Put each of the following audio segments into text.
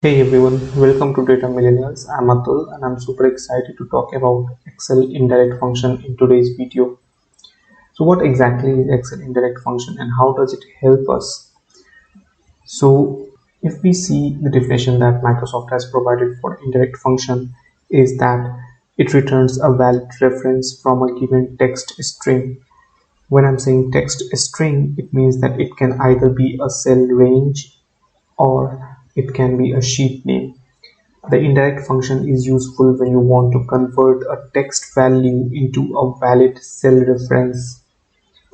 Hey everyone, welcome to Data Millionaires. I'm Atul and I'm super excited to talk about Excel indirect function in today's video. So what exactly is Excel indirect function and how does it help us? So if we see the definition that Microsoft has provided for indirect function is that it returns a valid reference from a given text string. When I'm saying text string, it means that it can either be a cell range or it can be a sheet name. The indirect function is useful when you want to convert a text value into a valid cell reference.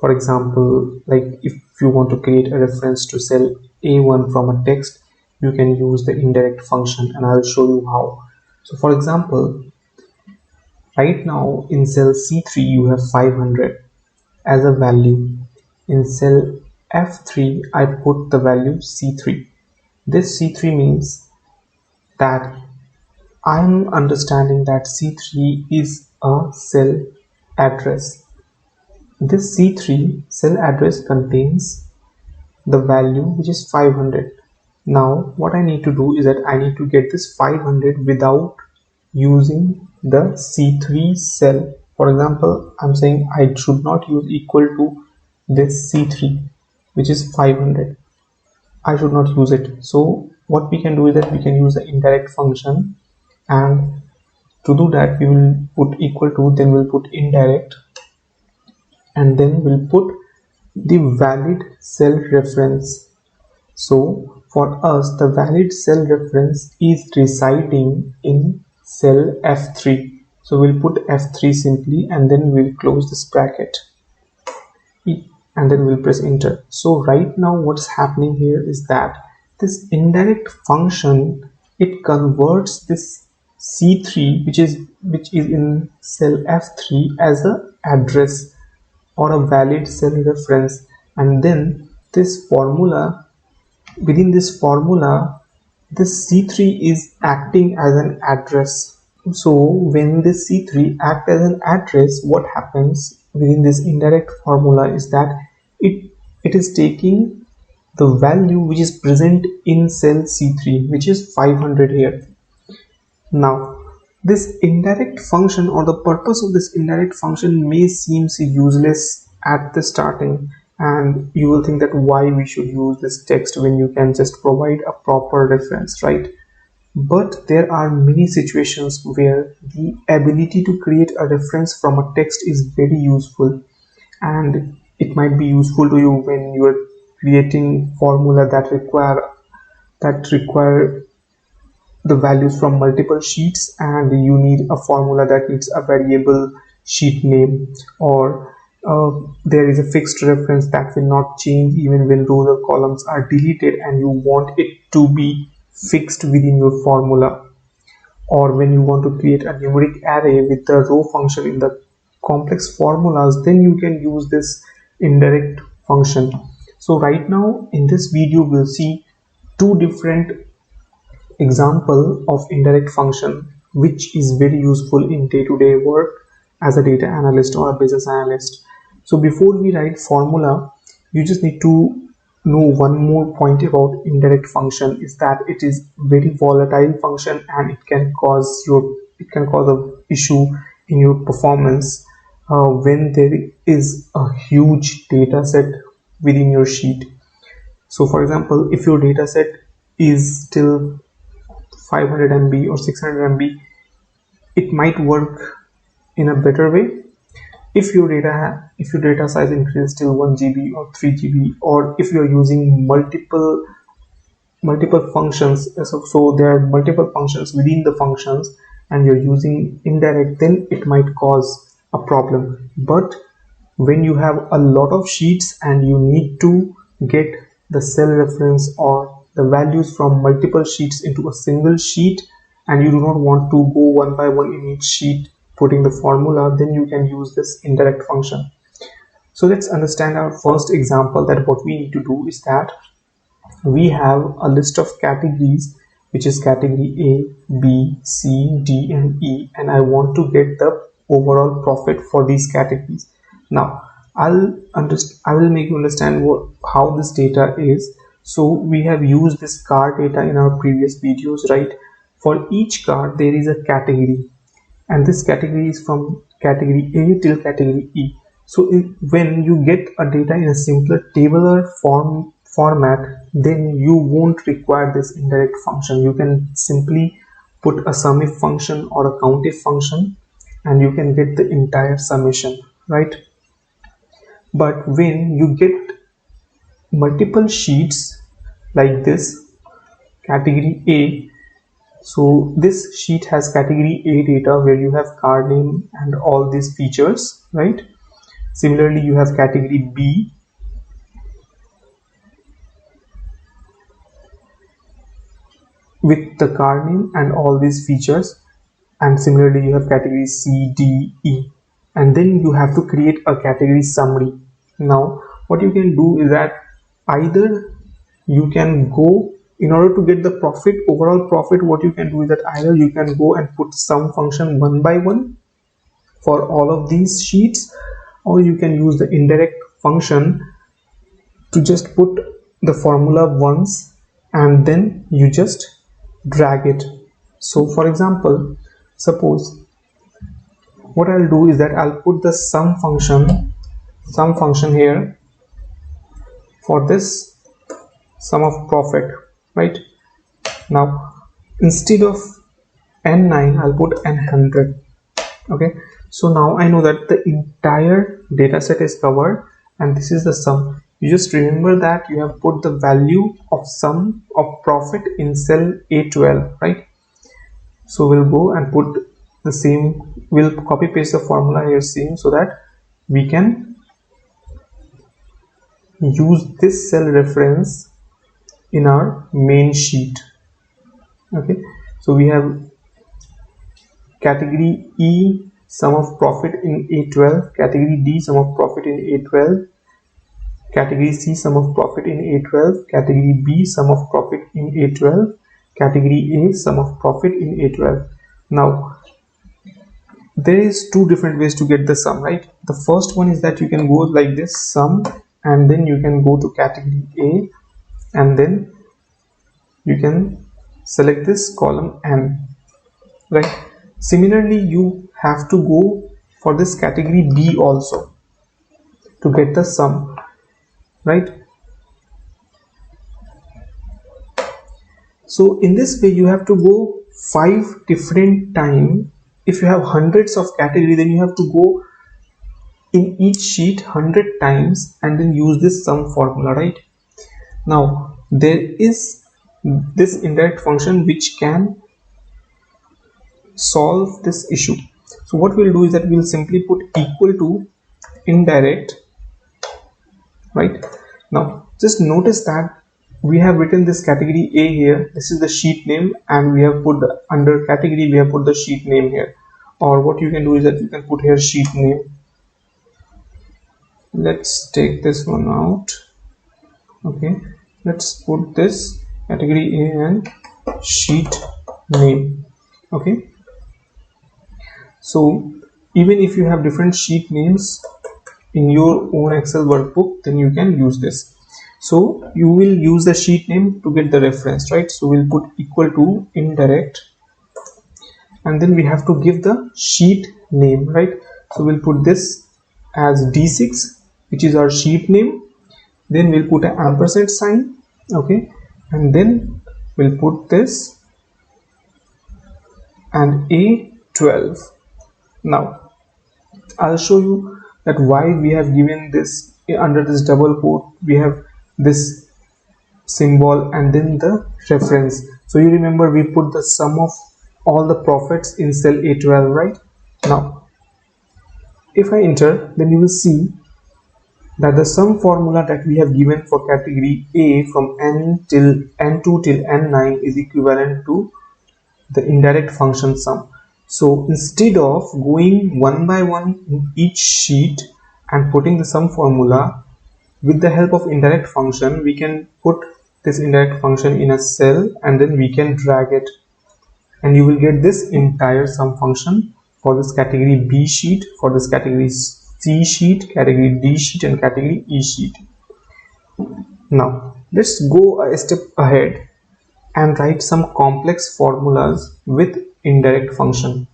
For example, like if you want to create a reference to cell A1 from a text, you can use the indirect function and I'll show you how. So for example, right now in cell C3 you have 500 as a value. In cell F3 I put the value C3. This C3 means that I'm understanding that C3 is a cell address. This C3 cell address contains the value which is 500. Now what I need to do is that I need to get this 500 without using the C3 cell. For example, I'm saying I should not use equal to this C3 which is 500. I should not use it. So what we can do is that we can use the indirect function, and to do that we will put equal to, then we'll put indirect, and then we'll put the valid cell reference. So for us the valid cell reference is residing in cell F3. So we'll put F3 simply and then we'll close this bracket and then we'll press enter. So right now what's happening here is that this indirect function, it converts this C3 which is in cell F3 as a address or a valid cell reference, and then this formula, within this formula this C3 is acting as an address. So when this C3 acts as an address, what happens within this indirect formula is that it is taking the value which is present in cell C3, which is 500 here. Now this indirect function, or the purpose of this indirect function, may seem useless at the starting, and you will think that why we should use this text when you can just provide a proper reference, right? But there are many situations where the ability to create a reference from a text is very useful, and it might be useful to you when you are creating formula that require the values from multiple sheets, and you need a formula that needs a variable sheet name, or there is a fixed reference that will not change even when rows or columns are deleted and you want it to be fixed within your formula, or when you want to create a numeric array with the row function in the complex formulas, then you can use this indirect function. So right now in this video we'll see two different example of indirect function which is very useful in day-to-day work as a data analyst or a business analyst. So before we write formula, you just need to know one more point about indirect function, is that it is very volatile function and it can cause a issue in your performance when there is a huge data set within your sheet. So for example, if your data set is still 500 MB or 600 MB, it might work in a better way if your data size increases till 1 GB or 3 GB, or if you're using multiple functions. So there are multiple functions within the functions and you're using indirect, then it might cause a problem. But when you have a lot of sheets and you need to get the cell reference or the values from multiple sheets into a single sheet, and you do not want to go one by one in each sheet putting the formula, then you can use this indirect function. So let's understand our first example, that what we need to do is that we have a list of categories, which is category A, B, C, D and E, and I want to get the overall profit for these categories. Now I will make you understand how this data is. So we have used this card data in our previous videos, right? For each card there is a category, and this category is from category A till category E. So when you get a data in a simpler tabular format, then you won't require this indirect function. You can simply put a SUMIF function or a COUNTIF function and you can get the entire summation, right? But when you get multiple sheets like this, category A, so this sheet has category A data where you have card name and all these features, right? Similarly, you have category B with the card name and all these features, and similarly you have category C, D, E, and then you have to create a category summary. Now what you can do is that either you can go, in order to get the profit, overall profit, what you can do is that either you can go and put sum function one by one for all of these sheets, or you can use the indirect function to just put the formula once and then you just drag it. So for example, suppose what I'll do is that I'll put the sum function here for this sum of profit, right? Now instead of n9 I'll put n100. Okay, so now I know that the entire data set is covered and this is the sum. You just remember that you have put the value of sum of profit in cell A12, right? So we'll go and put the same, we'll copy paste the formula here same, so that we can use this cell reference in our main sheet. Okay, so we have category E sum of profit in A12, category D sum of profit in A12, category C sum of profit in A12, category B sum of profit in A12, category A sum of profit in A12. Now there is two different ways to get the sum, right? The first one is that you can go like this, sum, and then you can go to category A and then you can select this column N, right? Similarly you have to go for this category B also to get the sum, right? So in this way you have to go 5 different times. If you have hundreds of category, then you have to go in each sheet 100 times and then use this sum formula, right? Now there is this indirect function which can solve this issue. So what we'll do is that we'll simply put equal to indirect, right? Now just notice that we have written this category A here, this is the sheet name, and we have put the, under category we have put the sheet name here. Or what you can do is that you can put here sheet name. Let's take this one out. Okay, let's put this category A and sheet name. Okay, so even if you have different sheet names in your own Excel workbook, then you can use this. So you will use the sheet name to get the reference, right? So we'll put equal to indirect, and then we have to give the sheet name, right? So we'll put this as D6, which is our sheet name. Then we'll put an ampersand sign, okay, and then we'll put this and A12. Now I'll show you that why we have given this under this double quote, we have this symbol and then the reference. So you remember we put the sum of all the profits in cell A12, right? Now if I enter, then you will see that the sum formula that we have given for category A from N till N2 till N9 is equivalent to the indirect function sum. So instead of going one by one in each sheet and putting the sum formula, with the help of indirect function we can put this indirect function in a cell and then we can drag it, and you will get this entire sum function for this category B sheet, for this category C sheet, category D sheet, and category E sheet. Now Let's go a step ahead and write some complex formulas with indirect function.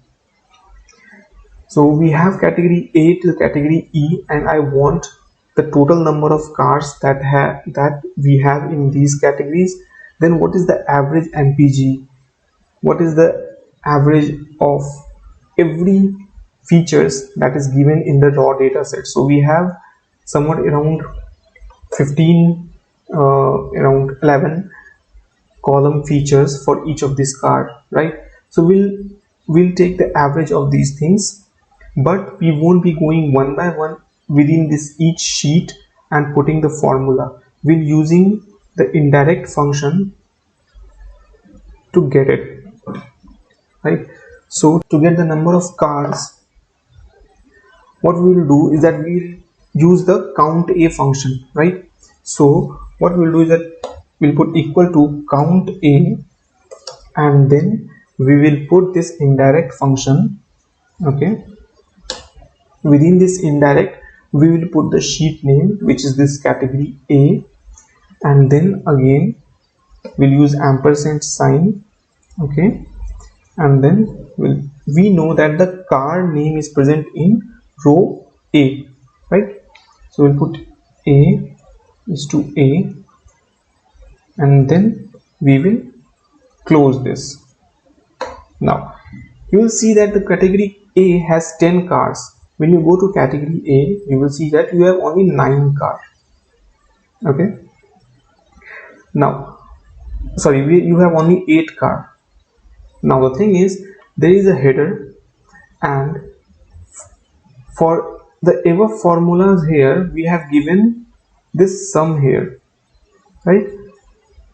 So we have category A till category E, and I want the total number of cars that we have in these categories. Then what is the average MPG? What is the average of every features that is given in the raw data set? So we have somewhat around 15, around 11 column features for each of this car, right? So we'll take the average of these things, but we won't be going one by one within this each sheet and putting the formula. We'll using the indirect function to get it, right? So to get the number of cars, what we will do is that we'll use the count a function, right? So what we'll do is that we'll put equal to count a, and then we will put this indirect function. Okay, within this indirect we will put the sheet name, which is this category A, and then again we'll use ampersand sign. Okay, and then we know that the car name is present in row A, right? So we'll put A is to A, and then we will close this. Now you will see that the category A has 10 cars. When you go to category A, you will see that you have only 9 cars. Okay, now you have only 8 cars. Now the thing is, there is a header, and for the above formulas here we have given this sum here, right?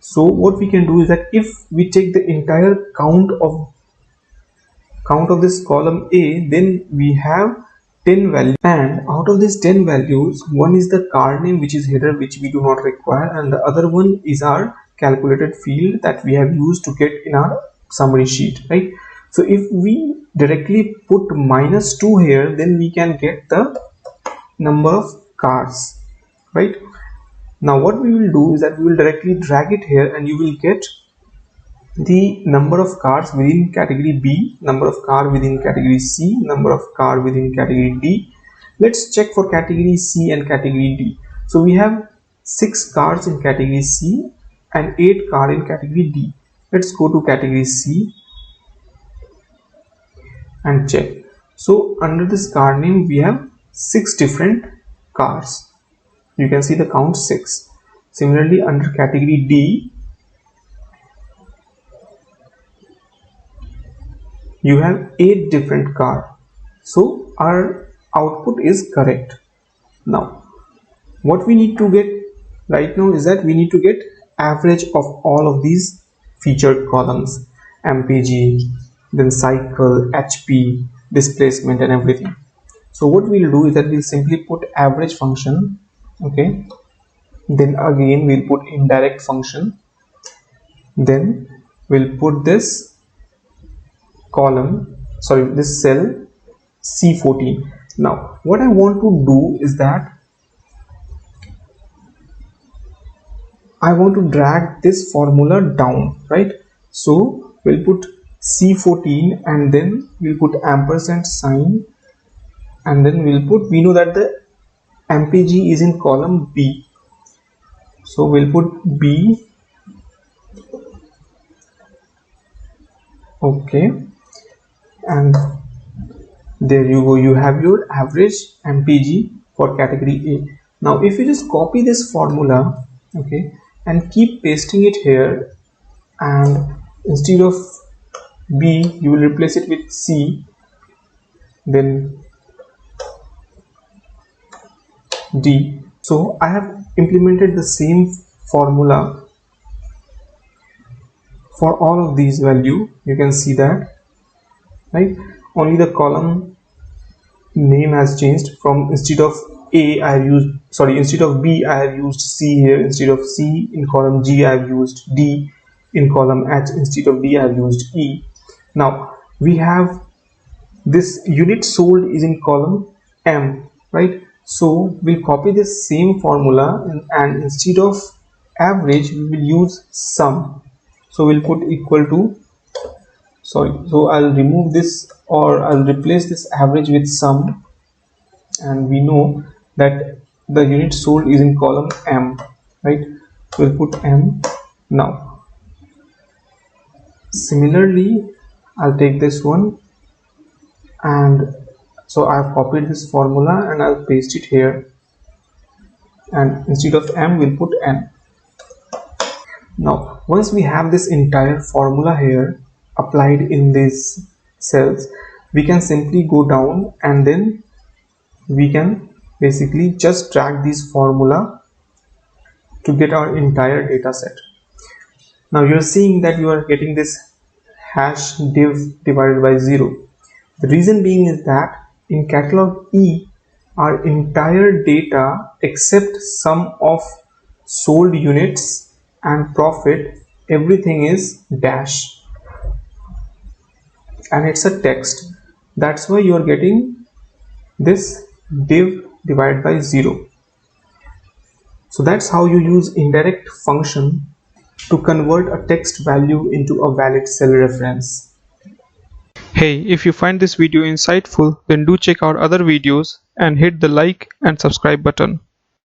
So what we can do is that if we take the entire count of this column A, then we have 10 values, and out of these 10 values, one is the car name, which is header, which we do not require, and the other one is our calculated field that we have used to get in our summary sheet, right? So if we directly put -2 here, then we can get the number of cars, right? Now what we will do is that we will directly drag it here, and you will get the number of cars within category B, number of car within category C, number of car within category D. Let's check for category C and category D. So we have 6 cars in category C and 8 cars in category D. Let's go to category C and check. So under this car name we have 6 different cars. You can see the count 6. Similarly under category D you have 8 different cars. So our output is correct. Now what we need to get right now is that we need to get average of all of these featured columns, MPG, then cycle, HP, displacement, and everything. So what we'll do is that we'll simply put average function. Okay, then again we'll put indirect function, then we'll put this this cell C14. Now what I want to do is that I want to drag this formula down, right? So we'll put C14, and then we'll put ampersand sign, and then we know that the MPG is in column B, so we'll put B. Okay, and there you go, you have your average MPG for category A. Now if you just copy this formula, okay, and keep pasting it here, and instead of B you will replace it with C, then D. So I have implemented the same formula for all of these value. You can see that, right? Only the column name has changed. From instead of B I have used C here. Instead of C in column G I have used D. In column H instead of D I have used E. Now we have this unit sold is in column M, right? So we'll copy this same formula, and instead of average we will use sum. So we'll put equal to, so I'll remove this, or I'll replace this average with sum, and we know that the unit sold is in column M, right? So we'll put M. Now similarly I'll take this one, and so I've copied this formula and I'll paste it here, and instead of M we'll put N. Now once we have this entire formula here applied in these cells, we can simply go down and then we can basically just drag this formula to get our entire data set. Now you're seeing that you are getting this hash div divided by 0. The reason being is that in catalog E, our entire data except sum of sold units and profit, everything is dash, and it's a text. That's why you are getting this div divided by 0. So that's how you use indirect function to convert a text value into a valid cell reference. Hey, if you find this video insightful, then do check out other videos and hit the like and subscribe button.